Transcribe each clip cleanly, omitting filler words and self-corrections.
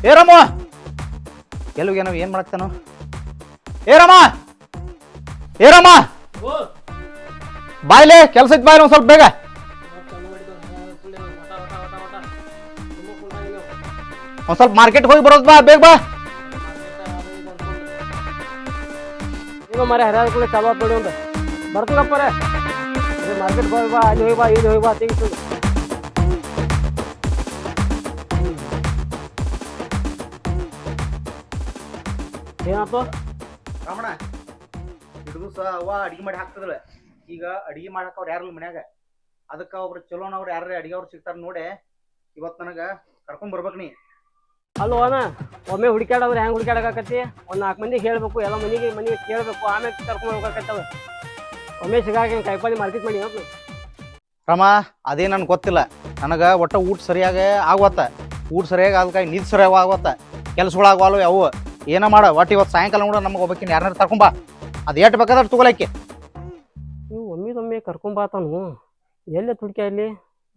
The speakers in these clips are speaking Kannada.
ಏ ರಾಮ ಎಲ್ಲೋಗ್ಯಾನೋ ಏನು ಮಾಡತ್ತಾನೋ? ಏ ರಾಮ ಏ ರಾಮ ಬಾಯ್ಲೆ ಕೆಲಸ ಇತ್ತು ಬಾಯ್ಲೆ ಒಂದು ಸ್ವಲ್ಪ ಬೇಗ. ಒಂದು ಸ್ವಲ್ಪ ಮಾರ್ಕೆಟ್ ಹೋಗಿ ಬರೋದು ಬಾ ಬೇಗ ಬಾ. ಈಗ ಮರೆ ಹರಿಯಾದ ಕೂಡ ಚಾಲು ಆತ್ ನೋಡಿ ಒಂದು ಬರ್ತೀವಪ್ಪ ರೇ ಮಾರ್ಕೆಟ್ ಹೋಗಿ ಬಾ ಅಲ್ಲಿ ಹೋಗಿ ಬಾ ಇಲ್ಲಿ ಹೋಗಿ ಬಾ ತೆಗಿತು ಏನಾಯ್ತು ರಾಮಣ್ಣ ಹಿಡಿದು ಸಹ ಅವ್ವ ಅಡಿಗೆ ಮಾಡಿ ಹಾಕ್ತದಲ್ಲ. ಈಗ ಅಡಿಗೆ ಮಾಡಕ್ಕೆ ಅವ್ರು ಯಾರಲ್ಲ ಮನ್ಯಾಗ, ಅದಕ್ಕೆ ಒಬ್ರು ಚಲೋನವ್ರು ಯಾರು ಅಡಿಗೆ ಅವ್ರು ಸಿಗ್ತಾರ ನೋಡಿ ಇವತ್ತು ನನಗೆ ಕರ್ಕೊಂಡ್ ಬರ್ಬೇಕು ನೀ. ಅಲ್ಲೋ ಅಣ್ಣ ಒಮ್ಮೆ ಹುಡುಕ್ಯಾಡೋದ್ರೆ ಹೆಂಗೆ ಹುಡುಕ್ಯಾಡಕತ್ತಿ? ಒಂದು 4 ಮಂದಿಗೆ ಹೇಳ್ಬೇಕು, ಎಲ್ಲ ಮನೆಗೆ ಕೇಳಬೇಕು, ಆಮೇಲೆ ಕರ್ಕೊಂಡು ಹೋಗ್ಬೇಕಾಗ್ತವೆ. ಒಮ್ಮೆ ಸಿಗಾಕ ಕಾಯಿಪಲ್ಲೆ ಮಾರ್ಕೆಟ್ ಮಾಡಿ ಹೋಗ್ಬೇಕು. ರಾಮ ಅದೇ ನನ್ಗೆ ಗೊತ್ತಿಲ್ಲ, ನನಗೆ ಒಟ್ಟು ಊಟ ಸರಿಯಾಗಿ ಆಗುವತ್ತ, ಊಟ ಸರಿಯಾಗಿ ಆದ್ಕಾಯಿ ನಿದ್ ಸರಿಯಾಗಿ ಆಗುವತ್ತ, ಕೆಲ್ಸಗಳು ಆಗುವಲ್ಲ ಅವು ಏನೋ ಮಾಡ. ಒಟ್ಟು ಇವತ್ತು ಸಾಯಂಕಾಲ ಕೂಡ ನಮಗೆ ಒಬ್ಬಾಕಿನ ಯಾರನ್ನಾರು ತರ್ಕೊಂಬಾ, ಅದು ಎಷ್ಟು ಬೇಕಾದ್ರೆ ತಗೊಳಕ್ಕೆ. ನೀವು ಒಮ್ಮೆ ಕರ್ಕೊಂಬಾತಾನು ಎಲ್ಲೇ ತುಡ್ಕೆ ಅಲ್ಲಿ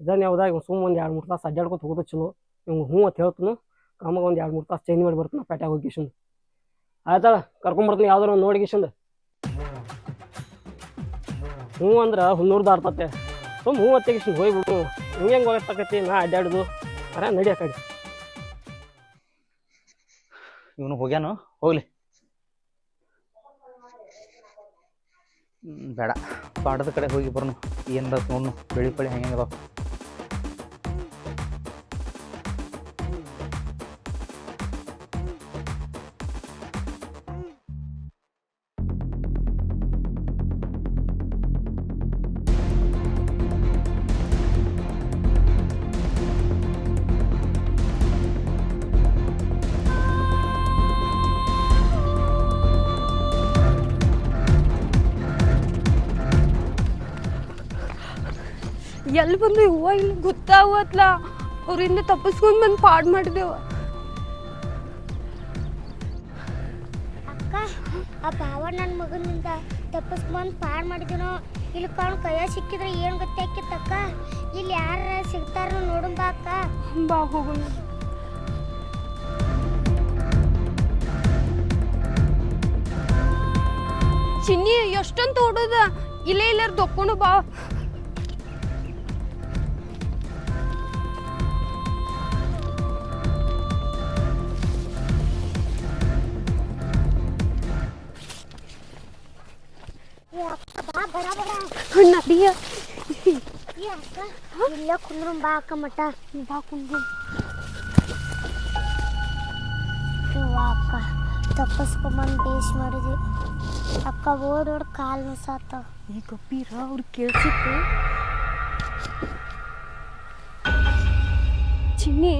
ಇದನ್ನ ಯಾವ್ದಾಗ ಸುಮ್ಮ ಒಂದು 2-3 ತಾಸು ಅಡ್ಡಾಡ್ಕೊತ ಹೋಗೋದು ಚಲೋ. ನೀವು ಹ್ಞೂ ಅಂತ ಹೇಳ್ತಾನು ನಮಗೆ ಒಂದು 2-3 ತಾಸು ಚೇಂಜ್ ಮಾಡಿ ಬರ್ತಾನೆ ಪೇಟೆಗೆ ಹೋಗಿ ಗಿಶಂದು. ಆಯ್ತಾಳ ಕರ್ಕೊಂಬರ್ತೀನಿ ಯಾವ್ದಾರು ಒಂದು ನೋಡಿ ಗಿಶಂದು. ಹ್ಞೂ ಅಂದ್ರೆ 100 ದಾಡ್ತತೆ. ಸುಮ್ಮ ಹ್ಞೂ ಅಂತ ಗಿಶಂದು ಹೋಗ್ಬಿಡು. ಹೆಂಗೆ ಹೋಗತ್ತಕತಿ ನಾ ಅಡ್ಡಾಡುದು ಅರ ನಡಿ ಆ ಕಡೆ. ಇವನು ಹೋಗ್ಯಾನು ಹೋಗ್ಲಿ, ಬೇಡ ಪಾಡದ ಕಡೆ ಹೋಗಿ ಬರ್ನು ಏನಾರ ನೋಡ್ನು ಬೆಳಿ ಪಳಿ ಹೆಂಗದಾವ. ಎಲ್ಲಿ ಬಂದು ಹೂವು ಇಲ್ಲಿ ಗೊತ್ತಾಗತ್ಲ, ಅವರಿಂದ ತಪ್ಪಿಸ್ಕೊಂಡು ಬಂದು ಪಾಡ್ ಮಾಡಿದೆವು. ಅಕ್ಕ ಆ ಭಾವ ನನ್ನ ಮಗನಿಂದ ತಪ್ಪಿಸ್ಕೊಂಡು ಪಾಡ್ ಮಾಡಿದನೋ ಇಲ್ಲಿ ಕಾಣ್ ಕೈಯ ಸಿಕ್ಕಿದ್ರೆ ಏನು ಗೊತ್ತಾಕಿತ್ತಕ್ಕ. ಇಲ್ಲಿ ಯಾರ ಸಿಗ್ತಾರ ನೋಡಂ ಬಾ ಅಕ್ಕ. ಬಾ ಹೋಗೋಣ. ಚಿನ್ನಿ ಎಷ್ಟಂತ ಓಡೋದ, ಇಲ್ಲೇ ಇಲ್ಲಾರ ದೊಕ್ಕೊಂಡು ಬಾ. ನಡಿಯ ಅಕ್ಕ ಇಲ್ಲ ಕುಂದ್ರು ಬಾ ಅಕ್ಕ ಮಠ ಬಾ ಕುಂದ್ರು. ಅಕ್ಕ ತಪ್ಪಿಸ್ಕೊಂಬಂದು ಬೇಸ್ ಮಾಡಿದ್ವಿ ಅಕ್ಕ. ಓಡೋಡ್ ಕಾಲು ಮಿಸಾತ. ಈಗ ಗಪ್ಪೀರ ಅವ್ರು ಕೇಳ್ಸಿತ್ತು. ಚಿನ್ನಿ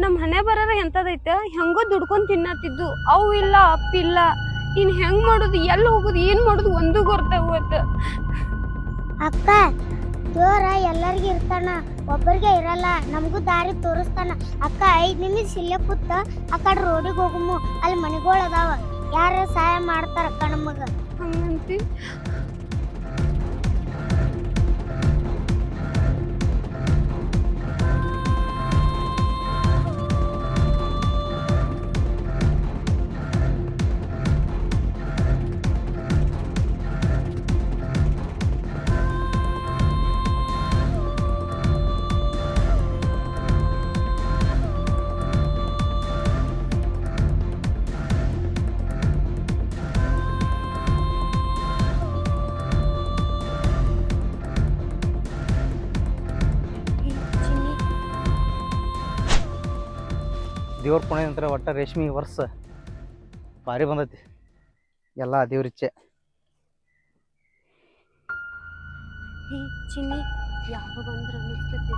ನಮ್ಮ ಹಣೆ ಬರೋರ ಎಂಥದೈತೆ, ಹೆಂಗೋ ದುಡ್ಕೊಂಡು ತಿನ್ನತ್ತಿದ್ದು, ಅವು ಇಲ್ಲ ಅಪ್ಪಿಲ್ಲ. ಇನ್ನು ಹೆಂಗೆ ಮಾಡೋದು, ಎಲ್ಲಿ ಹೋಗೋದು, ಏನು ಮಾಡೋದು ಒಂದು ಗೊತ್ತಾಗೋದು. ಅಕ್ಕ ದೇವ್ರ ಎಲ್ಲರಿಗೂ ಇರ್ತಾನ, ಒಬ್ಬರಿಗೆ ಇರಲ್ಲ. ನಮಗೂ ದಾರಿ ತೋರಿಸ್ತಾನ ಅಕ್ಕ. 5 ನಿಮಿಷ ಇಲ್ಲೇ ಕೂತ ಆ ಕಡೆ ರೋಡಿಗೆ ಹೋಗಮು, ಅಲ್ಲಿ ಮನೆಗಳು ಅದಾವ, ಯಾರ ಸಹಾಯ ಮಾಡ್ತಾರ ಅಕ್ಕ ನಮಗೆ. ಹಂಗಂತಿ ದೇವ್ರ ಪುಣೆ ನಂತರ ಒಟ್ಟ ರೇಷ್ಮೆ ವರ್ಷ ಭಾರಿ ಬಂದೈತಿ, ಎಲ್ಲ ದೇವ್ರಿಚ್ಛೆ. ಚಿನ್ನಿ ಯಾರು ಬಂದ್ರೆ ಅನಿಸ್ತೈತಿ.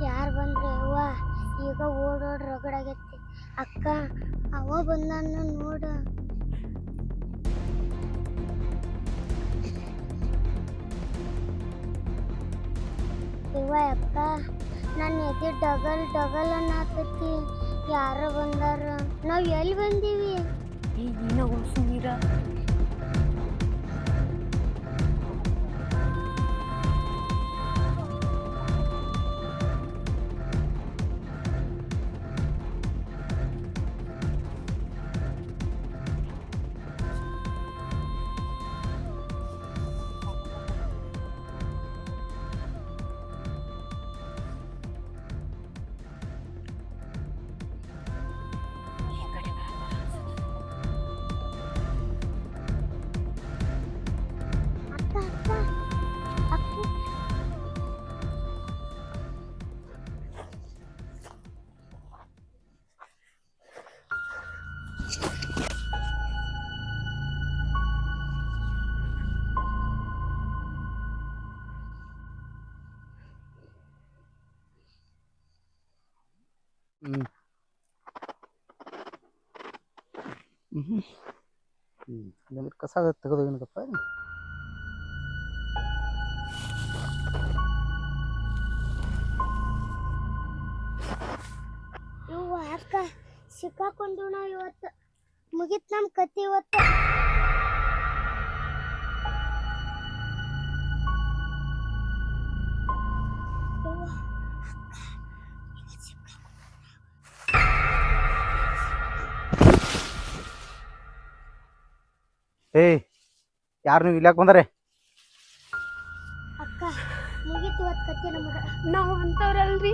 ಯಾರು ಬಂದ್ರೆ ಅವ್ವ ಈಗ ಓಡೋಡ್ ರಗಡಾಗೈತಿ ಅಕ್ಕ. ಅವ ಬಂದಾನ ನೋಡ. ಇವ ಅಕ್ಕ ನನ್ನ ಎದೆ ಡಗಲ್ ಡಗಲ್ ಅನ್ನತೈತಿ. ಯಾರ ಬಂದಾರ, ನಾವ್ ಎಲ್ಲಿ ಬಂದೀವಿ? ಏನೋ ಸುಮೀರ ಕಸ ತೆಗೆದೋಗಿನಪ್ಪ. ಇವ್ವ ಅಕ್ಕ ಸಿಕ್ಕಾಕೊಂಡು ನಾವು ಇವತ್ತು ಮುಗಿತ್ ನಮ್ ಕತ್ತಿ ಇವತ್ತು. ಏಯ್ ಯಾರು ನೀವು ಇಲ್ಲಾಕ್ ಬಂದರೆ? ಅಕ್ಕ ಮುಗಿತ್ ಇವತ್ತು ಕತ್ತಿ ನಮಗ. ನಾವ್ ಅಂತವ್ರಲ್ರಿ,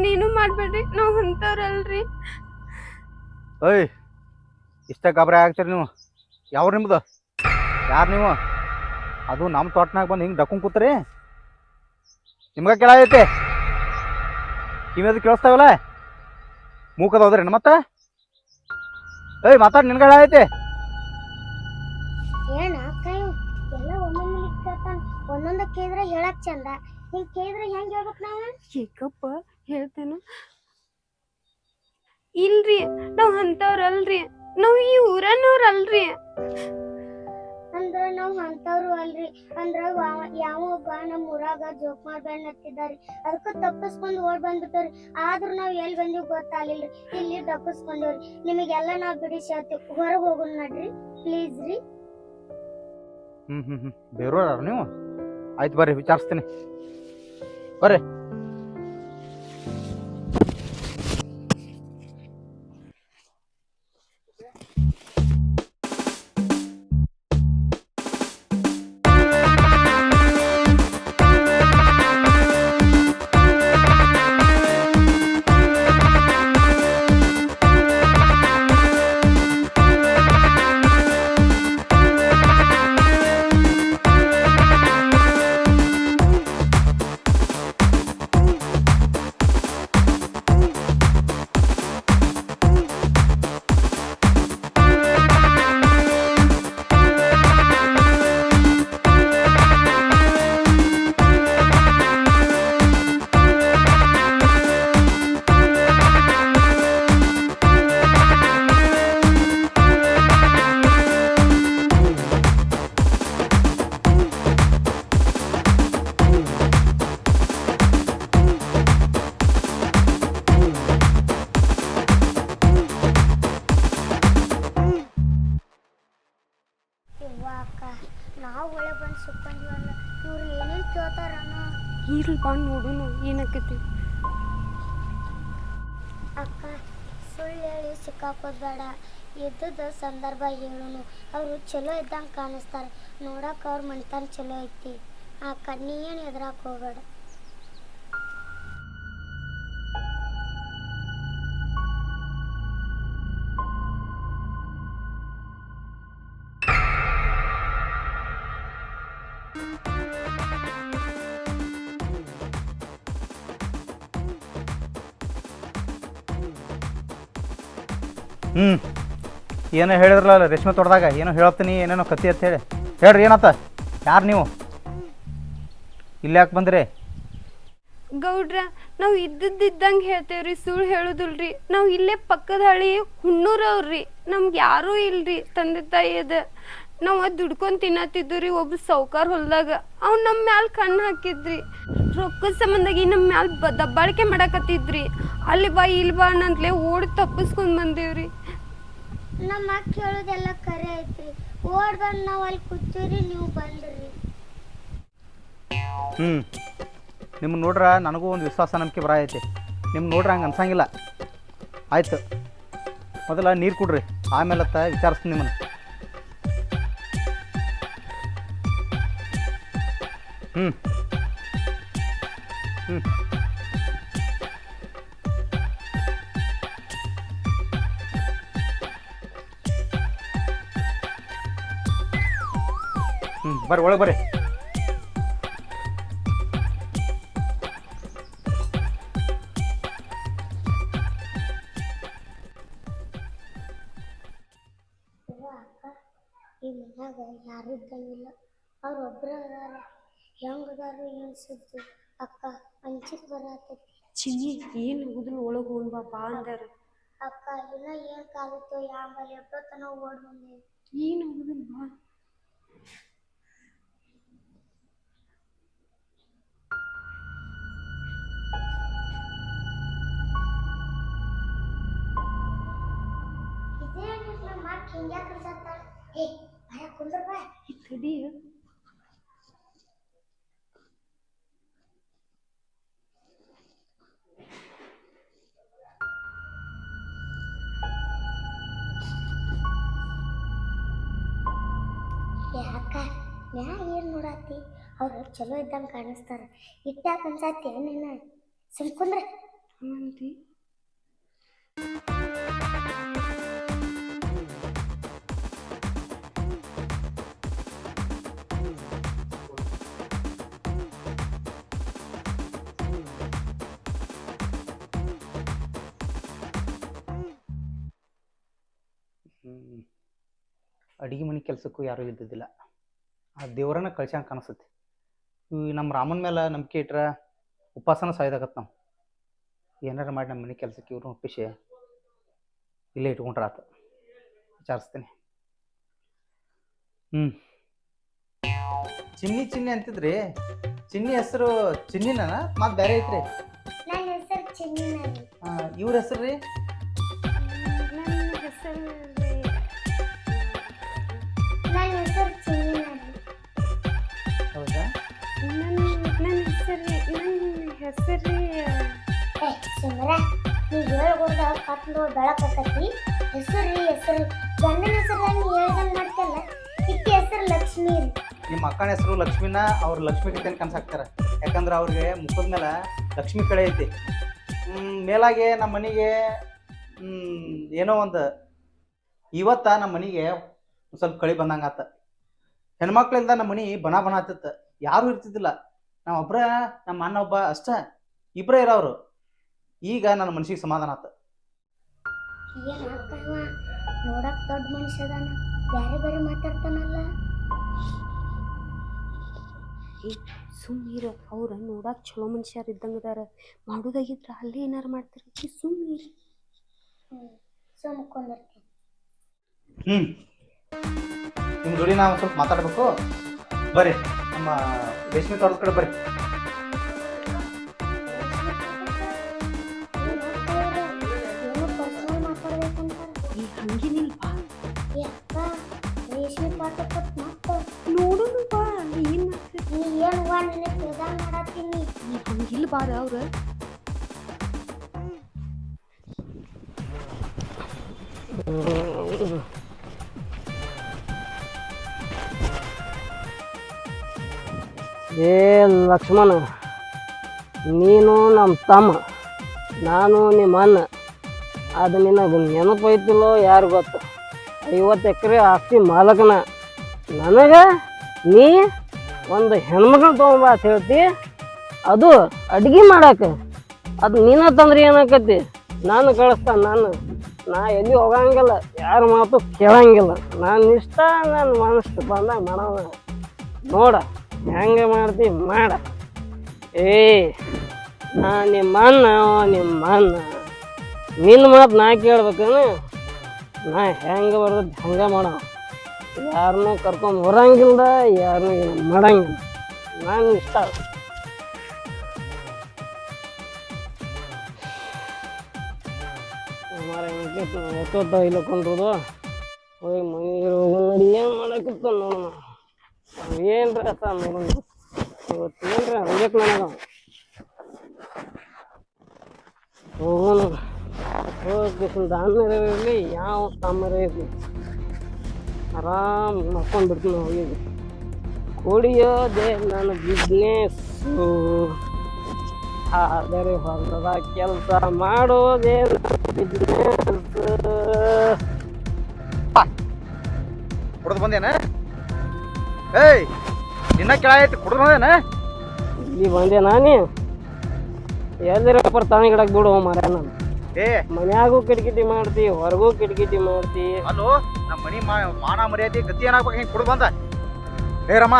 ನೀನು ಮಾಡ್ಬೇಡ್ರಿ, ನಾವ್ ಅಂತವ್ರಲ್ರಿ. ಏಯ್ ಇಷ್ಟ ಗಾಬರಿ ಆಗ್ತೀರಿ ನೀವು? ಯಾವ ನಿಮ್ದು? ಯಾರು ನೀವು? ಅದು ನಮ್ಮ ತೋಟನಾಗ ಬಂದು ಹಿಂಗೆ ಡಕ್ಕೊಂಡ್ ಕೂತ್ರಿ? ನಿಮ್ಗೆ ಕೇಳಾಗೈತಿ? ಕಿವಿಯದು ಕೇಳಿಸ್ತಾವಲ್ಲ? ಮೂಕದ ಹೋದ್ರಿ ಮತ್ತೆ? ಏಯ್ ಮಾತಾಡಿ ನಿನ್ಗೆ ಹೇಳಾಗೈತಿ? ಏನ ಅಕ್ಕ ಇವ್ ಎಲ್ಲ ಒಂದೊಂದು ಕೇಳ್ತಾನ, ಒಂದೊಂದ ಕೇಳಿದ್ರೆ ಹೇಳಕ್ ಚಂದ, ಹಿಂಗ್ ಕೇಳಿದ್ರೆ ಹೆಂಗ್ ಹೇಳ್ಬೇಕು ನಾವ? ಚಿಕ್ಕಪ್ಪ ಹೇಳ್ತೇನು? ಇಲ್ರಿ, ನಾವ್ ಅಂತವ್ರಲ್ರಿ, ನಾವ್ ಈ ಊರನ್ನವ್ರಲ್ರಿ. ಅಂದ್ರ ನಾವ್ ಅಂತವ್ರು ಅಲ್ರಿ. ಅಂದ್ರ ಯಾವ ಒಬ್ಬ ನಮ್ ಊರಾಗ ಜೋಕ್ ಮಾಡ್ಬೇಡ ಹತ್ತಿದಾರಿ, ಅದಕ್ಕ ತಪ್ಪಿಸ್ಕೊಂಡ್ ಓಡ್ ಬಂದ್ಬಿಟ್ಟವ್ರಿ. ಆದ್ರೂ ನಾವ್ ಎಲ್ಲಿ ಬಂದಿವ್ ಗೊತ್ತಾಗ್ಲಿಲ್ರಿ, ಇಲ್ಲಿ ತಪ್ಪಿಸ್ಕೊಂಡವ್ರಿ. ನಿಮಗೆಲ್ಲ ನಾವ್ ಬಿಡಿಸಿ ಹೇಳ್ತೀವಿ, ಹೊರಗ್ ಹೋಗೋಣ ನಡ್ರಿ ಪ್ಲೀಸ್ ರೀ. ಬೇರೋರ ನೀವು? ಆಯ್ತು ಬರ್ರಿ, ವಿಚಾರಿಸ್ತೀನಿ ಬರ್ರಿ. ನಾವು ಒಳ್ಳೆ ಬಂದು ಸುತ್ತಂದಿವಲ್ಲ, ಇವ್ರು ಏನೇನು ಕೇಳ್ತಾರಣ್ಣ. ಇಲ್ಲಿ ಬಂದು ನೋಡುನು ಏನಾಕೈತಿ. ಅಕ್ಕ ಸುಳ್ಳು ಹೇಳಿ ಸಿಕ್ಕಾಕೋದ್ ಬೇಡ, ಇದ್ದದ ಸಂದರ್ಭ ಹೇಳುನು. ಅವರು ಚಲೋ ಇದ್ದಂಗೆ ಕಾಣಿಸ್ತಾರೆ, ನೋಡಕ್ಕೆ ಅವ್ರ ಮನಿತನ ಚಲೋ ಐತಿ. ಅಕ್ಕ ನೀ ಏನು ಎದುರಾಕ್ ಹೋಗ್ಬೇಡ. ಏನೋ ಹೇಳಿದ್ರಲ್ಲ ರೇಷ್ಮೆ ತೋಟದಾಗ, ಏನೋ ಹೇಳ್ತೀನಿ ಏನೇನೋ ಕತ್ತಿ ಅಂತ ಹೇಳಿ ಹೇಳ್ರಿ. ಏನತ್ತ? ಯಾರು ನೀವು? ಇಲ್ಲಿ ಯಾಕೆ ಬಂದ್ರಿ? ಗೌಡ್ರ, ನಾವು ಇದ್ದಂಗೆ ಹೇಳ್ತೇವ್ರಿ, ಸುಳ್ಳು ಹೇಳುದಿಲ್ರಿ. ನಾವು ಇಲ್ಲೇ ಪಕ್ಕದ ಹಳ್ಳಿ ಹುಣ್ಣೂರವ್ರಿ, ನಮ್ಗೆ ಯಾರೂ ಇಲ್ರಿ ತಂದೆ ತಾಯಿ ಅದ. ನಾವು ದುಡ್ಕೊಂಡು ತಿನ್ನತ್ತಿದ್ದು ರೀ. ಒಬ್ಬ ಸೌಕಾರ ಹೊಲ್ದಾಗ ಅವ್ನು ನಮ್ಮ ಮ್ಯಾಲ ಕಣ್ಣು ಹಾಕಿದ್ರಿ, ರೊಕ್ಕದ ಸಂಬಂಧಾಗಿ ನಮ್ಮ ಮ್ಯಾಲ ದಬ್ಬಾಳಿಕೆ ಮಾಡಕತ್ತಿದ್ರಿ. ಅಲ್ಲಿ ಬಾ ಇಲ್ಲಿ ಬಾ ಅನ್ನಂತಲೇ ಓಡಿ ತಪ್ಪಿಸ್ಕೊಂಡ್ ಬಂದೇವ್ರಿ. ನಮ್ಮ ಅಕ್ಕ ಹೇಳೋದೆಲ್ಲ ಕರೆ ಐತ್ರಿ. ಓಡ್ ಬಂದು ನಾವು ಅಲ್ಲಿ ಕೂತೀವ್ರಿ, ನೀವು ಬಂದ್ರಿ. ನಿಮ್ಮನ್ನ ನೋಡ್ರ ನನಗೂ ಒಂದು ವಿಶ್ವಾಸ ನಂಬಿಕೆ ಬರ ಐತಿ. ನಿಮ್ಗೆ ನೋಡ್ರೆ ಹಂಗೆ ಅನ್ಸಂಗಿಲ್ಲ. ಆಯ್ತು, ಮೊದಲ ನೀರು ಕೊಡ್ರಿ, ಆಮೇಲೆ ವಿಚಾರಿಸ್ತೀನಿ ನಿಮ್ಮನ್ನು. ಹ್ಞೂ ಹ್ಞೂ ಬರ್ರಿ, ಒಳಗೆ ಬರ್ರಿ. ಈ ಮನ್ಯಾಗ ಯಾರು ಇದ್ದಂಗಿಲ್ಲ, ಅವ್ರೊಬ್ರ ಅದಾರ. ಹೆಂಗ್ ಅದಾರು ಏನ್ ಸುದ್ದಿ? ಅಕ್ಕ ಅಂಜಿಕ್ ಬರತೈತಿ. ಚಿನ್ನಿ ಏನು ಹೋದ್ರು ಒಳಗೆ ಹೋಗ್ ಬಾ ಅಂದಾರ. ಅಕ್ಕ ಇನ್ನ ಏನ್ ಕಾಲಿತ್ತು ಯಾಂಬಲ್ ಎಷ್ಟೊತ್ತನ ಓಡ್ ಬಂದೆ. ಏನು ಹೋಗುದಿಲ್ಲ ಬಾ. ತಡಿ ಅಕ್ಕ ಮ್ಯಾ ಏನ್ ನೋಡಾತಿ ಅವ್ರು ಚಲೋ ಇದ್ದಂಗ ಕಾಣಿಸ್ತಾರ ಇಟ್ಟಾಕ ಅನ್ಸಾತಿ ಏನೇನ ಸುಮ್ಕುಂದ್ರ ಹಂಗಂತಿ. ಅಡಿಗೆ ಮನೆ ಕೆಲಸಕ್ಕೂ ಯಾರೂ ಇದ್ದಿದ್ದಿಲ್ಲ. ಆ ದೇವರನ್ನ ಕಳ್ಸಂಗೆ ಕಾಣಿಸ್ತೈತಿ. ನಮ್ಮ ರಾಮನ ಮೇಲೆ ನಂಬಿಕೆ ಇಟ್ರೆ ಉಪವಾಸನ ಸಾಯ್ದಾಗತ್ತೆ. ನಾವು ಏನಾರು ಮಾಡಿ ನಮ್ಮ ಮನೆ ಕೆಲಸಕ್ಕೆ ಇವ್ರನ್ನ ಒಪ್ಪಿಸಿ ಇಲ್ಲೇ ಇಟ್ಕೊಂಡ್ರೆ ಆತ. ವಿಚಾರಿಸ್ತೀನಿ. ಚಿನ್ನಿ ಅಂತಿದ್ರಿ. ಚಿನ್ನಿ ಹೆಸರು ಚಿನ್ನಿನ ಮತ್ತೆ ಬೇರೆ ಐತ್ರಿ? ನನ್ನ ಹೆಸರು ಚಿನ್ನಿನ. ಇವ್ರ ಹೆಸರು ರೀ? ನನ್ನ ಹೆಸರು ನನ್ನ ಹೆಸರು ಚಿನ್ನಿನ. ಹೌದಾ? ನನ್ನ ಹೆಸರು ಸುಮರ ನೀ ಹೇಳ್ಕೊಡ್ದ ಕತ್ಲು ಬೆಳಕತ್ತಿ ಹೆಸರು ಗಂಡನ ಹೆಸರು ನೀ ಹೇಳ್ದಂಗೆ ಮಾಡ್ತಲ್ಲ ಇಕ್ಕಿ ಹೆಸರು ಲಕ್ಷ್ಮೀ ರೀ. ನಿಮ್ಮ ಅಕ್ಕನ ಹೆಸರು ಲಕ್ಷ್ಮಿನ ಅವ್ರು ಲಕ್ಷ್ಮಿ ಕಿತ್ತೇನು ಕನ್ಸಾಕ್ತಾರೆ. ಯಾಕಂದ್ರೆ ಅವ್ರಿಗೆ ಮುಖದ ಮೇಲೆ ಲಕ್ಷ್ಮಿ ಕಳೆ ಐತಿ. ಮೇಲಾಗೆ ನಮ್ಮ ಮನೆಗೆ ಏನೋ ಒಂದು ಇವತ್ತ ನಮ್ಮ ಮನೆಗೆ ಸ್ವಲ್ಪ ಕಳಿ ಬಂದಂಗೆ ಆತ. ಹೆಣ್ಮಕ್ಳಿಂದ ನಮ್ಮ ಮನೆ ಬಣ ಆತಿತ್ತು. ಯಾರೂ ಇರ್ತಿದ್ದಿಲ್ಲ. ನಾವು ಒಬ್ಬರ ನಮ್ಮ ಅಣ್ಣ ಒಬ್ಬ ಅಷ್ಟ ಇಬ್ಬರೇ ಇರೋರು. ಈಗ ನನ್ನ ಮನಸ್ಸಿಗೆ ಸಮಾಧಾನ ಆತ. ಏನು ಅಕ್ಕವ ನೋಡಕ್ ದೊಡ್ಡ ಮನುಷ್ಯ ಅದಾನ, ಬೇರೆ ಬೇರೆ ಮಾತಾಡ್ತಾನಲ್ಲ. ಸುಮ್ಮೀರ ಅವ್ರ ನೋಡಕ್ ಚಲೋ ಮನುಷ್ಯರು ಇದ್ದಂಗೆ ಅದಾರ. ಮಾಡೋದಾಗಿದ್ರ ಅಲ್ಲೇ ಏನಾರು ಮಾಡ್ತಾರೆ. ಸುಮ್ಮೀರ ಸುಮ್ಕೊಂಡಿರ್ತೀನಿ. ನಿಮ್ಮ ಜೋಡಿ ನಾವು ಸ್ವಲ್ಪ ಮಾತಾಡ್ಬೇಕು. ಬರ್ರಿ ನಮ್ಮ ರೇಷ್ಮೆ ತೋಟದ ಕಡೆ ಬರ್ರಿ. ಏನು ಪರ್ಸನಲ್ ಮಾತಾಡ್ಬೇಕಂತ ಈ ಹಂಗೇನಿಲ್ವಾ? ಅಕ್ಕ ರೇಷ್ಮೆ ಪಾಠ ಕೊಟ್ಟು ಮತ್ತೆ ನೋಡೋಣ ಬಾ. ಅಲ್ಲಿ ಏನ್ ಮಾಡ್ತೀರಿ? ನೀ ಏನು ವಾ ನಿನಗೆ ಪ್ರದಾನ ಮಾಡತ್ತೀನಿ. ಈ ಹಂಗಿಲ್ ಬಾರ ಅವ್ರ. ಏ ಲಕ್ಷ್ಮಣ, ನೀನು ನಮ್ಮ ತಮ್ಮ, ನಾನು ನಿಮ್ಮ ಅಣ್ಣ. ಅದು ನಿನಗೆ ನೆನಪೈತಿಲ್ಲೋ ಯಾರು ಗೊತ್ತು. 50 ಎಕರೆ ಆಸ್ತಿ ಮಾಲಕನ ನನಗೆ ನೀ ಒಂದು ಹೆಣ್ಮಕ್ಳು ತೊಗೊಂಬ ಅಂತ ಹೇಳ್ತಿ. ಅದು ಅಡ್ಗೆ ಮಾಡಕ್ಕೆ ಅದು ನೀನ ತಂದ್ರೆ ಏನಾಕತಿ? ನಾನು ಕಳಿಸ್ತಾನೆ. ನಾ ಎಲ್ಲಿ ಹೋಗಂಗಿಲ್ಲ, ಯಾರ ಮಾತು ಕೇಳಂಗಿಲ್ಲ. ನಾನು ಇಷ್ಟ ನನ್ನ ಮನಸ್ಸು ಬಂದಾಗ ಮಾಡೋಣ. ನೋಡ ಹೆಂಗೆ ಮಾಡ್ತಿ ಮಾಡ. ನಾ ನಿಮ್ಮ ಅಣ್ಣ ನಿನ್ನ ಮಾತು ನಾ ಕೇಳ್ಬೇಕೇನು? ನಾ ಹೆಂಗೆ ಬರ್ತದೆ ಹಂಗೆ ಮಾಡೋ. ಯಾರನ್ನೂ ಕರ್ಕೊಂಡು ಬರಂಗಿಲ್ಲ, ಯಾರನ್ನೂ ಏನು ಮಾಡಂಗಿಲ್ಲ. ನಾನು ಇಷ್ಟ. ಎಷ್ಟೊತ್ತ ಇಲ್ಲಕೊಂಡ್ರದು ಹೋಗಿ ಮನೆಗೆ ಹೋಗಿ ನೋಡಿ ಏನು ಮಾಡಕ್ಕಿತ್ತ ನೋಡೋಣ. ಏನ್ರ ಅತ್ತ ನೋಡೋಣ. ಇವತ್ತು ಏನ್ರ ಹಂಗಕ್ಕೆ ನನಗ ಹೋಗೋಣ. ಹೋಗಿ ದಾನ್ಯರ ಇರಲಿ ಯಾವ ಸಾಂಬಾರ ಇರಲಿ ಆರಾಮ್ ಮಾಡ್ಕೊಂಡು ಬಿಡ್ತೀನಿ. ಹೋಗಿ ಕುಡಿಯೋದೇ ನನ್ನ ಬಿಸ್ನೆಸ್ಸು, ಆದರೆ ಹೊಲದ ಕೆಲಸ ಮಾಡೋದೇ ಬಿಸ್ನೆಸ್. ಕುಡ್ದು ಬಂದೇನ? ಏಯ್ ನಿನ್ನ ಕೆಳಾಯ್ತು ಕುಡ್ದು ಬಂದೇನ? ಇಲ್ಲಿ ಬಂದೆ ನಾನೇ. ಎಲ್ಲಿರಪ್ಪ ತಾನೇ ಗಿಡಕ್ಕೆ ಬಿಡು ಮಾರ. ನಾನು ಮನ್ಯಾಗೂ ಕಿಟಕಿಟಿ ಮಾಡ್ತಿ, ಹೊರಗೂ ಕಿಟಕಿಟಿ ಮಾಡ್ತಿ. ಅಲ್ಲೋ ನಮ್ಮ ಮನಿ ಮಾನ ಮರ್ಯಾದೆ ಗತಿ ಏನಾಗ್ಬೇಕು? ಹಿಂಗೆ ಕುಡ್ದು ಬಂದ ಏ ರಮ್ಮ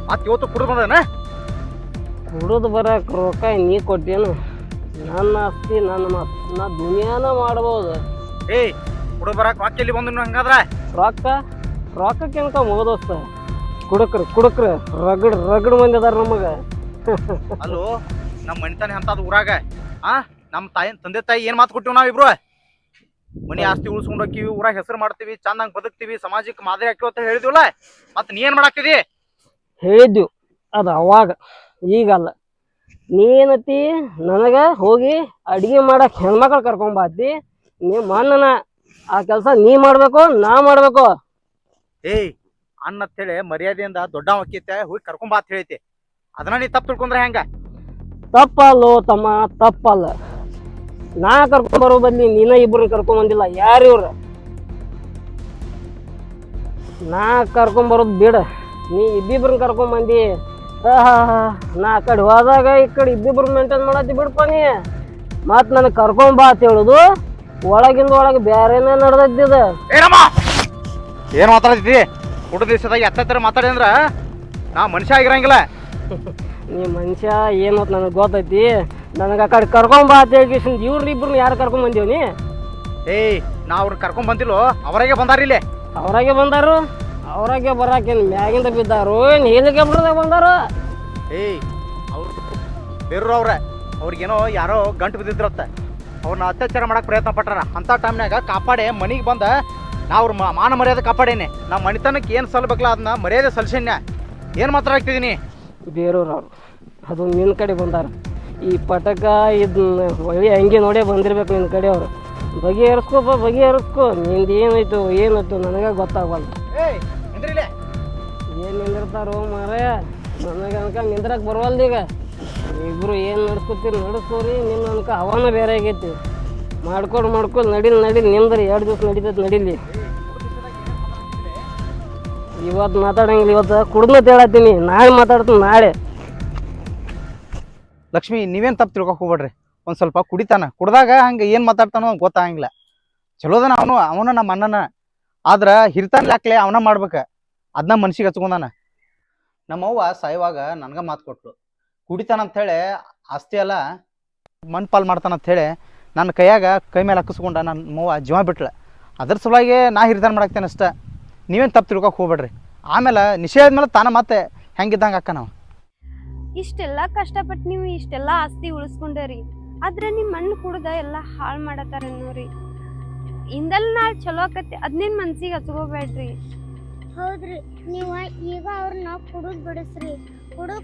ಮತ್ತೆ ಇವತ್ತು ಕುಡ್ದು ಬಂದೇನ? ಕುಡಿದು ಬರಕ್ಕೆ ರೊಕ್ಕ ನೀ ಕೊಟ್ಟೇನು? ನನ್ನ ಆಸ್ತಿ ನನ್ನ ಮಾತು, ನಾ ದುನಿಯಾನ ಮಾಡ್ಬೋದು. ಏಯ್ ಹುಡುಗ ಬರಕ್ ವಾಕ್ಯಲ್ಲಿ ಬಂದು ಹಂಗಾದ್ರ ರೊಕ್ಕ ರೊಕ್ಕಕ್ಕಿಂತ ದೋಸ್ತ ಕುಡುಕ್ರು ರಗಡ್ ಮಂದಿ ಅದಾರ ನಮಗೆ. ಅಲ್ಲೋ ನಮ್ಮ ಮನಿತಾನೆ ಅಂತದ ಊರಾಗ ನಮ್ಮ ತಂದೆ ತಾಯಿ ಏನ್ ಮಾತು ಕೊಟ್ಟಿವ್ ನಾವಿಬ್ರು, ಮನಿ ಆಸ್ತಿ ಉಳಿಸ್ಕೊಂಡ್ ಹೋಗ್ತೀವಿ, ಊರಾಗ ಹೆಸರು ಮಾಡ್ತೀವಿ, ಚಂದಂಗ್ ಬದುಕ್ತಿವಿ, ಸಮಾಜಕ್ಕೆ ಮಾದರಿ ಹಾಕಿವ ಅಂತ ಹೇಳಿದ್ವಲ್ಲ. ಮತ್ ನೀ ಏನ್ ಮಾಡಾಕ್ತಿದಿ? ಹೇಳಿದ್ವಿ ಅದು ಅವಾಗ, ಈಗಲ್ಲ. ನೀನತಿ ನನಗ ಹೋಗಿ ಅಡಿಗೆ ಮಾಡಕ್ ಹೆಣ್ಮಕ್ಳು ಕರ್ಕೊಂಬಾತಿ, ನಿಮ್ಮ ಅಣ್ಣನ ಆ ಕೆಲಸ ನೀ ಮಾಡ್ಬೇಕು, ನಾ ಮಾಡ್ಬೇಕು. ಏಯ್ ಅಣ್ಣ ಅಂತೇಳಿ ಮರ್ಯಾದೆಯಿಂದ ದೊಡ್ಡ ಅಕ್ಕೈತೆ ಹೋಗಿ ಕರ್ಕೊಂಬಾ ಅಂತ ಹೇಳೈತಿ, ಅದನ್ನ ನೀ ತಪ್ಪು ತಿಳ್ಕೊಂಡ್ರೆ ಹೆಂಗ? ತಪ್ಪಲ್ಲೋ ತಮ್ಮ, ತಪ್ಪಲ್ಲ. ನಾ ಕರ್ಕೊಂಬರೋ ಬದ್ಲಿ ನೀನ ಇಬ್ಬರನ್ನ ಕರ್ಕೊಂಬಂದಿಲ್ಲ. ಯಾರಿವ್ರ? ನಾ ಕರ್ಕೊಂಬರೋದು ಬಿಡ, ನೀ ಇಬ್ಬಿಬ್ರನ್ನ ಕರ್ಕೊಂಬಂದಿ. ನಾ ಆ ಕಡೆ ಹೋದಾಗ ಈ ಕಡೆ ಇಬ್ಬಿಬ್ರು ಮೇಂಟೈನ್ ಮಾಡತ್ತಿ ಬಿಡ್ಪ ನೀ. ಮತ್ ನನಗೆ ಕರ್ಕೊಂಬಾ ಅಂತ ಹೇಳುದು ಒಳಗಿಂದ ಒಳಗೆ ಬೇರೆನೇ ನಡೆದಿದ್ದ. ಏನ್ ಮಾತಾಡ್ತಿದ್ದಿ? ಊಟ ದಿವಸದಾಗ ಎತ್ತರ ಮಾತಾಡಿ ಅಂದ್ರ ನಾ ಮನುಷ್ಯ ಆಗಿರಂಗಿಲ್ಲ. ನೀ ಮನುಷ್ಯ ಏನು ನನಗೆ ಗೊತ್ತೈತಿ. ನನಗೆ ಆ ಕಡೆ ಕರ್ಕೊಂಬಾ ಅಂತ ಹೇಳಿ ಇವ್ರನ್ನ ಯಾರು ಕರ್ಕೊಂಬಂದೀವಿ ನೀ? ಏಯ್ ನಾ ಅವ್ರನ್ನ ಕರ್ಕೊಂಡ್ ಬಂದಿಲ್ಲೋ, ಅವರಾಗೆ ಬಂದಾರ ಇಲ್ಲಿ. ಅವರಾಗೆ ಬಂದಾರು? ಅವರಾಗೆ ಬರಾಕೇನು ಮ್ಯಾಗಿಂದ ಬಿದ್ದಾರು ಏನು ಹೆಲಿಕಾಪ್ಟರ್ದಾಗ ಬಂದಾರು? ಏಯ್ ಅವ್ರು ಬೇರ್ರು ಅವ್ರಿಗೇನೋ ಯಾರೋ ಗಂಟು ಬಿದ್ದಿದ್ರತ್ತ, ಅವ್ರನ್ನ ಅತ್ಯಾಚಾರ ಮಾಡಕ್ ಪ್ರಯತ್ನ ಪಟ್ಟಾರ. ಅಂತ ಟೈಮ್ನಾಗ ಕಾಪಾಡೆ ಮನಿಗೆ ಬಂದ ನಾ ಅವ್ರ ಮಾನ ಮರ್ಯಾದೆ ಕಾಪಾಡೇನೆ. ನಮ್ಮ ಮನಿತನಕ್ಕೆ ಏನು ಸಲ್ಬೇಕಲ್ಲ ಅದನ್ನ ಮರ್ಯಾದೆ ಸಲ್ಸೇನ್ಯ. ಏನು ಮಾತಾಡ್ತಿದ್ದೀನಿ? ಬೇರೆಯವ್ರು ಅವ್ರು ಅದು ನಿನ್ನ ಕಡೆ ಬಂದಾರ. ಈ ಪಟಕ ಇದನ್ನ ಒಳ್ಳೆ ಹಂಗೆ ನೋಡೇ ಬಂದಿರ್ಬೇಕು ನಿನ್ನ ಕಡೆ ಅವರು. ಬಗೆಹರಿಸ್ಕೋಪ್ಪ ಬಗೆಹರಿಸ್ಕೋ. ನಿಂದು ಏನಾಯ್ತು ನನಗೆ ಗೊತ್ತಾಗಲ್ಲ. ಏನು ನಿಂದಿರ್ತಾರೋ ಮಾರೇ, ನನಗೆ ಅನ್ಕ ನಿಂದ್ರಕ್ಕೆ ಬರವಲ್ದು. ಈಗ ಇಬ್ಬರು ಏನು ನಡೆಸ್ಕೋರಿ. ನಿನ್ನ ಅನ್ಕ ಹವಾನ ಬೇರೆ ಆಗೈತಿ. ಮಾಡ್ಕೊಂಡು ನಡಿಲಿ ನಿಂದ್ರಿ. 2 ದಿವಸ ನಡೀತೈತೆ, ನಡೀಲಿ. ಇವತ್ತು ಮಾತಾಡಂಗಿಲ್ಲ, ಇವತ್ತು ಕುಡ್ದು ಹೇಳತ್ತೀನಿ. ನಾಳೆ ಮಾತಾಡ್ತೀನಿ, ನಾಳೆ. ಲಕ್ಷ್ಮಿ ನೀವೇನು ತಪ್ಪು ತಿಳ್ಕೊಕ್ ಹೋಗ್ಬೇಡ್ರಿ. ಒಂದು ಸ್ವಲ್ಪ ಕುಡ್ದಾಗ ಹಂಗೆ ಏನು ಮಾತಾಡ್ತಾನೋ ಗೊತ್ತಾಗಂಗಿಲ್ಲ. ಚಲೋದನ ಅವನು ನಮ್ಮ ಅಣ್ಣನ. ಆದ್ರೆ ಹಿರಿತಾನ ಯಾಕ್ಲೆ ಅವನ ಮಾಡ್ಬೇಕು, ಅದನ್ನ ಮನ್ಸಿಗೆ ಹಚ್ಕೊಂಡಾನ. ನಮ್ಮವ್ವ ಸಾಯುವಾಗ ನನಗೆ ಮಾತು ಕೊಟ್ಲು, ಕುಡಿತಾನ ಅಂಥೇಳಿ ಆಸ್ತಿ ಎಲ್ಲ ಮಣ್ಪಾಲ್ ಮಾಡ್ತಾನಂಥೇಳಿ ನನ್ನ ಕೈ ಮೇಲೆ ಹಾಕಿಸ್ಕೊಂಡ ನಮ್ಮವ್ವ ಜೀವ ಬಿಟ್ಲ. ಅದ್ರ ಸಲುವಾಗಿ ನಾ ಹಿರಿತಾನ ಮಾಡಾಕ್ತೇನೆ ಅಷ್ಟೇ. ನೀವೇನು ತಪ್ಪು ತಿಳ್ಕೊಕ್ ಹೋಗ್ಬೇಡ್ರಿ. ಆಮೇಲೆ ನಿಷೇಧ ಆದ್ಮೇಲೆ ತಾನ ಮತ್ತೆ ಹೆಂಗಿದ್ದಂಗೆ ಅಕ್ಕ ನಾವು. ಇಷ್ಟೆಲ್ಲ ಕಷ್ಟಪಟ್ಟು ನೀವು ಇಷ್ಟೆಲ್ಲ ಆಸ್ತಿ ಉಳಿಸ್ಕೊಂಡರಿ, ಆದ್ರೆ ನಿಮ್ಮ ಮಣ್ಣು ಕುಡ್ದ ಎಲ್ಲ ಹಾಳು ಮಾಡತ್ತಾರ ನೋಡ್ರಿ. ಇಂದಲ್ ನಾಳೆ ಚಲೋ ಆಕತಿ, ಅದನ್ನೇನು ಮನ್ಸಿಗೆ ಹಚ್ಕೋಬೇಡ್ರಿ. ಹೌದ್ರಿ, ನೀವ ಈಗ ಅವ್ರನ್ನ ಕುಡುದ್ ಬಿಡಿಸ್ರಿ.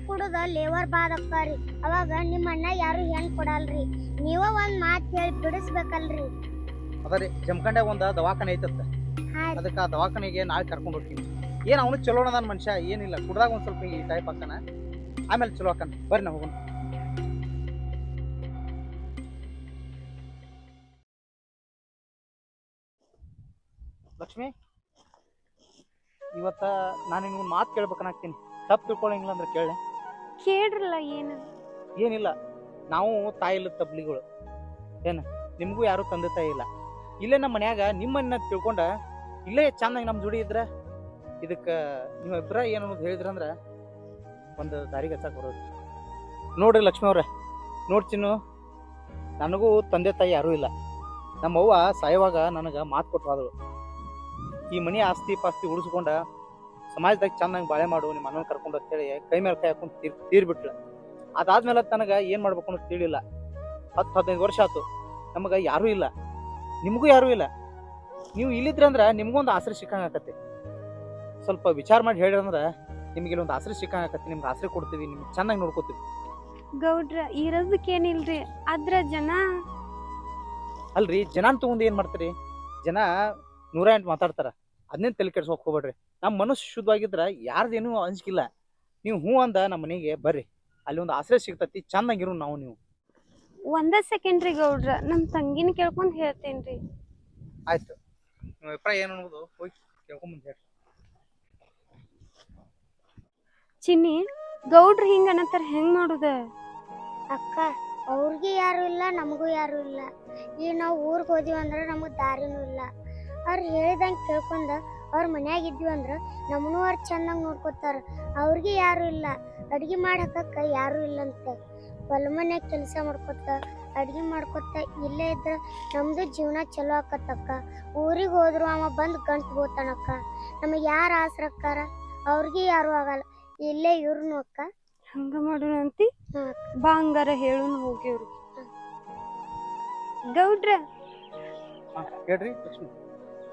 ಕುಡುದ ಲೇವರ್ ಬಾದ್ ಅಕ್ಕಾರಿ. ಅವಾಗ ನಿಮ್ಮ ಅಣ್ಣ ಯಾರು ಹೆಣ್ ಕೊಡಲ್ರಿ. ನೀವ ಒಂದ್ ಮಾತು ಹೇಳಿ ಬಿಡಿಸ್ಬೇಕಲ್ರಿ. ಅದರಿ ಜಮಖಂಡ್ಯಾಗ ಒಂದು ದವಾಖಾನೆ ಐತತ್ತ, ಅದಕ್ಕೆ ಆ ದವಾಖಾನೆಗೆ ನಾಳೆ ಕರ್ಕೊಂಡು ಹೋಗ್ತೀನಿ. ಏನು ಅವನು ಚಲೋ ಅದಾನ ಮನುಷ್ಯ, ಏನಿಲ್ಲ. ಕುಡ್ದಾಗ ಒಂದು ಸ್ವಲ್ಪ ಈ ಟೈಪ್ ಹಾಕನ, ಆಮೇಲೆ ಚಲೋ ಹಾಕನ. ಬರ್ರಿ ನಾ ಹೋಗೋಣ. ಲಕ್ಷ್ಮಿ, ಇವತ್ತ ನಾನು ನಿಮ್ಗೆ ಮಾತು ಕೇಳ್ಬೇಕನ್ನಾಗ್ತೀನಿ. ತಪ್ಪು ತಿಳ್ಕೊಳಂಗಿಲ್ಲ ಅಂದ್ರೆ ಕೇಳ್ರಲ್ಲ. ಏನಿಲ್ಲ, ನಾವು ತಾಯಿ ಇಲ್ಲದ ತಬ್ಲಿಗಳು ಏನು, ನಿಮಗೂ ಯಾರು ತಂದೆ ತಾಯಿ ಇಲ್ಲ. ಇಲ್ಲೇ ನಮ್ಮ ಮನ್ಯಾಗ ನಿಮ್ಮನ್ನ ತಿಳ್ಕೊಂಡ ಇಲ್ಲೇ ಚಂದಾಗಿ ನಮ್ಮ ಜೋಡಿ ಇದ್ರ ಇದಕ್ಕೆ ನಿಮ್ಮ ಅಭಿಪ್ರಾಯ ಏನು ಅನ್ನೋದು ಹೇಳಿದ್ರಂದ್ರೆ ಒಂದು ದಾರಿಗೆ ಹಚ್ಚಕ್ಕೆ ಬರೋದು. ನೋಡ್ರಿ ಲಕ್ಷ್ಮಿ ಅವ್ರೆ, ನೋಡ್ಚಿನ್ನು, ನನಗೂ ತಂದೆ ತಾಯಿ ಯಾರೂ ಇಲ್ಲ. ನಮ್ಮವ್ವ ಸಾಯುವಾಗ ನನಗೆ ಮಾತು ಕೊಟ್ಟು ಹೋದಳು, ಈ ಮನೆ ಆಸ್ತಿ ಪಾಸ್ತಿ ಉಳಿಸ್ಕೊಂಡ ಸಮಾಜದಾಗ ಚಂದಂಗೆ ಬಾಳೆ ಮಾಡು, ನಿಮ್ಮ ಅಣ್ಣನ ಕರ್ಕೊಂಡು ಅಂತೇಳಿ ಕೈ ಮೇಲೆ ಕೈ ಹಾಕೊಂಡು ತೀರ್ಬಿಟ್ಲ. ಅದಾದ್ಮೇಲೆ ನನಗೆ ಏನು ಮಾಡ್ಬೇಕು ಅನ್ನೋದು ತಿಳಿಲ್ಲ. 10-15 ವರ್ಷ ಆಯ್ತು, ನಮಗೆ ಯಾರೂ ಇಲ್ಲ, ನಿಮಗೂ ಯಾರೂ ಇಲ್ಲ. ನೀವು ಇಲ್ಲಿದ್ರಂದ್ರೆ ನಿಮ್ಗೊಂದು ಆಸರೆ ಸಿಕ್ಕಂಗೆ ಆಕತ್ತೆ. ಸ್ವಲ್ಪ ವಿಚಾರ ಮಾಡಿ ಹೇಳಿರಂದ್ರೆ ನಿಮ್ಗೆ ಇಲ್ಲೊಂದು ಆಸರೆ ಸಿಕ್ಕಂಗೆ ಆಕತ್ತೆ. ನಿಮ್ಗೆ ಆಸರೆ ಕೊಡ್ತೀವಿ, ನಿಮ್ಗೆ ಚೆನ್ನಾಗಿ ನೋಡ್ಕೋತೀವಿ. ಗೌಡ್ರ ಇರೋದಕ್ಕೇನಿಲ್ರಿ, ಆದ್ರ ಜನ ಅಲ್ರಿ, ಜನಾನ್ ತಗೊಂಡು ಏನು ಮಾಡ್ತೀರಿ? ಜನ 108 ಮಾತಾಡ್ತಾರ, ಅದನ್ನೇನು ತಲೆ ಕೆಡ್ಸೋಕೆ ಹೋಗ್ಬೇಡ್ರಿ. ನಮ್ಮ ಮನಸ್ಸು ಶುದ್ಧವಾಗಿದ್ರೆ ಯಾರ್ದೇನೂ ಅಂಜಿಕಿಲ್ಲ. ನೀವು ಹ್ಞೂ ಅಂದ ನಮ್ಮ ಮನೆಗೆ ಬರ್ರಿ, ಅಲ್ಲಿ ಒಂದು ಆಶ್ರಯ ಸಿಗ್ತತಿ, ಚಂದಾಗಿರು. ನೀವು ಒಂದ ಸೆಕೆಂಡ್ ರೀ ಗೌಡ್ರ, ನಮ್ಮ ತಂಗಿನ ಕೇಳ್ಕೊಂಡು ಹೇಳ್ತೇನ್ರಿ. ಆಯ್ತು, ನಿಮ್ಮ ಅಭಿಪ್ರಾಯ ಏನು ಅನ್ನೋದು ಹೋಗಿ ಕೇಳ್ಕೊಂಬಂದು ಹೇಳಿ. ಚಿನ್ನಿ, ಗೌಡ್ರ ಹಿಂಗ ಅನ್ನತ್ತಾರ, ಹೆಂಗ್ ಮಾಡುದ? ಅಕ್ಕ, ಅವ್ರಿಗೆ ಯಾರು ಇಲ್ಲ, ನಮಗೂ ಯಾರು ಇಲ್ಲ. ಈಗ ನಾವು ಊರಿಗೆ ಹೋದಿವಿ ಅಂದ್ರೆ ನಮಗೆ ದಾರಿನೂ ಇಲ್ಲ. ಅವ್ರು ಹೇಳಿದಂಗೆ ಕೇಳ್ಕೊಂಡ ಅವ್ರ ಮನ್ಯಾಗ ಇದ್ವಿ ಅಂದ್ರೆ ನಮ್ಮನ್ನು ಅವ್ರು ಚೆನ್ನಾಗಿ ನೋಡ್ಕೊತಾರ. ಅವ್ರಿಗೆ ಯಾರು ಇಲ್ಲ, ಅಡ್ಗೆ ಮಾಡಕ್ಕ ಯಾರು ಇಲ್ಲಂತ ಹೊಲ ಮನ್ಯಾಗ ಕೆಲಸ ಮಾಡ್ಕೊತ ಅಡ್ಗೆ ಮಾಡ್ಕೊತ ಇಲ್ಲೇ ಇದ್ರ ನಮ್ದು ಜೀವನ ಚಲೋ ಆಕತ್ತಕ್ಕ. ಊರಿಗೆ ಹೋದ್ರು ಅವ ಬಂದ್ ಗಂಟ್ ಬೋತಾನಕ್ಕ. ನಮಗೆ ಯಾರು ಆಸರಕ್ಕಾರ ಅವ್ರಿಗೆ ಯಾರು ಆಗಲ್ಲ. ಇಲ್ಲೇ ಇವ್ರನು ಅಕ್ಕ. ಹಂಗ ಮಾಡೋಣ ಅಂತಿ. ಹ್ಮ್. ಬಾ ಹಂಗಾರ ಹೇಳುನ್ ಹೋಗ್ಯವ್ರು. ಗೌಡ್ರ ಹೇಳ್ರಿ ಲಕ್ಷ್ಮಿ.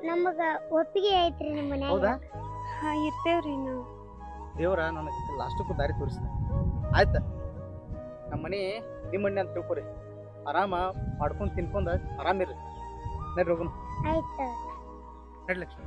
ನಮಗ ಒಪ್ಪಿಗೆ ಐತ್ರಿ ನಿಮ್ಮ ಮನ್ಯಾಗ. ಹೌದಾ? ಹಾ ಇರ್ತೇವ್ರಿ ನಾವು. ದೇವ್ರ ನನಗೆ ಲಾಸ್ಟಕ್ಕೂ ದಾರಿ ತೋರಿಸ್ತ. ಆಯ್ತ, ನಮ್ಮ ಮನೆ ನಿಮ್ಮ ಮನೆ ಅಂತ ತಿಳ್ಕೊರಿ. ಆರಾಮ ಮಾಡ್ಕೊಂಡು ತಿನ್ಕೊಂಡ ಆರಾಮಿರ್ರಿ. ನಡ್ರಿ ಹೋಗೋಣ. ಆಯ್ತ. ನಡ್ರಿ ಲಕ್ಷ್ಮಿ.